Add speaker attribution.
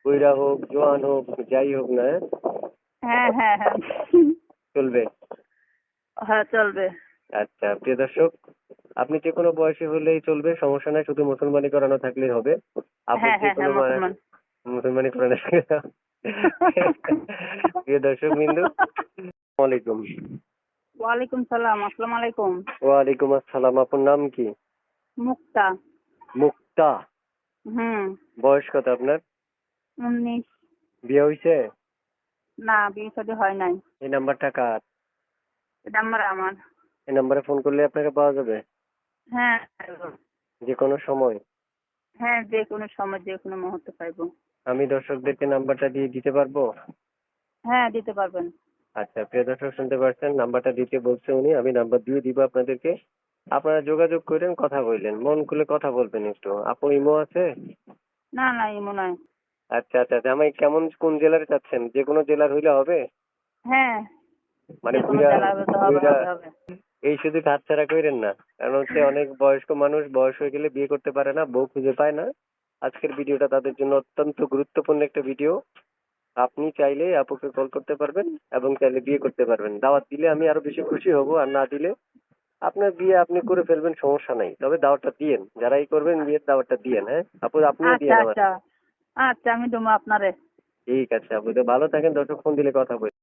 Speaker 1: বুইড়া হোক, জোয়ান হোক, যাই হোক না,
Speaker 2: হ্যাঁ হ্যাঁ হ্যাঁ
Speaker 1: চলবে?
Speaker 2: হ্যাঁ চলবে।
Speaker 1: আচ্ছা প্রিয় দর্শক, আপনি যে কোনো বয়সী হলেই চলবে, সমস্যা নাই, শুধু মুসলমানি করানো থাকলেই হবে। আপনি
Speaker 2: হ্যাঁ
Speaker 1: যে
Speaker 2: হ্যাঁ
Speaker 1: কোনো
Speaker 2: হ্যাঁ মুসলমান।
Speaker 1: মুসলমানি করানো প্রিয় দর্শক বিন্দু, ওয়ালাইকুম।
Speaker 2: ওয়ালাইকুম সালাম, আসসালামু আলাইকুম।
Speaker 1: ওয়ালাইকুম আসসালাম। আপনার নাম কি?
Speaker 2: মুক্তা।
Speaker 1: মুক্তা।
Speaker 2: হুম।
Speaker 1: বয়স কত আপনার?
Speaker 2: 19।
Speaker 1: বিয়ে হয়েছে?
Speaker 2: না, বিয়ে শাদী হয় নাই।
Speaker 1: এই নাম্বারটা কার?
Speaker 2: এটা আমার।
Speaker 1: এই নাম্বারে ফোন করলে আপনাকে পাওয়া যাবে
Speaker 2: হ্যাঁ
Speaker 1: যে কোনো সময়?
Speaker 2: হ্যাঁ, যে কোনো সময় যে কোনো মুহূর্তে পাইবো।
Speaker 1: আমি দর্শকদেরকে নাম্বারটা দিয়ে দিতে পারবো?
Speaker 2: হ্যাঁ দিতে পারবেন।
Speaker 1: আচ্ছা প্রিয় দর্শক, শুনতে পাচ্ছেন, নাম্বারটা দিতে বলছে উনি, আমি নাম্বার দিয়ে দিব আপনাদেরকে। আপনারা যোগাযোগ করেন, কথা বললেন, মন খুলে কথা বলবেন একটু। আপু ইমো আছে?
Speaker 2: না না, এমন নয়।
Speaker 1: আচ্ছা আচ্ছা আচ্ছা, আমি কেমন কোন জেলার চাচ্ছেন? যে কোনো জেলার হইলে হবে?
Speaker 2: হ্যাঁ,
Speaker 1: মানে
Speaker 2: যে কোনো
Speaker 1: বুইড়া
Speaker 2: জেলা হবে তো হবে
Speaker 1: বুইড়া
Speaker 2: হবে হবে।
Speaker 1: এই শুধু হাতছাড়া কইরেন না, কারণ হচ্ছে অনেক বয়স্ক মানুষ বয়স হয়ে গেলে বিয়ে করতে পারে না, বউ খুঁজে পায় না। আজকের ভিডিওটা তাদের জন্য অত্যন্ত গুরুত্বপূর্ণ একটা ভিডিও। আপনি চাইলে আপুকে কল করতে পারবেন এবং চাইলে বিয়ে করতে পারবেন। দাওয়াত দিলে আমি আরো বেশি খুশি হব, আর না দিলে আপনার বিয়ে আপনি করে ফেলবেন, সমস্যা নাই, তবে দাওয়াতটা দিয়েন, যারাই করবেন বিয়ের দাওয়াতটা দিয়েন। হ্যাঁ আপু, আপনিও
Speaker 2: আচ্ছা
Speaker 1: দিয়েন আমার।
Speaker 2: আচ্ছা। আচ্ছা, আমি দেবো আপনারে।
Speaker 1: ঠিক আছে আপু, তো ভালো থাকেন, দর্শক ফোন দিলে কথা বলবেন।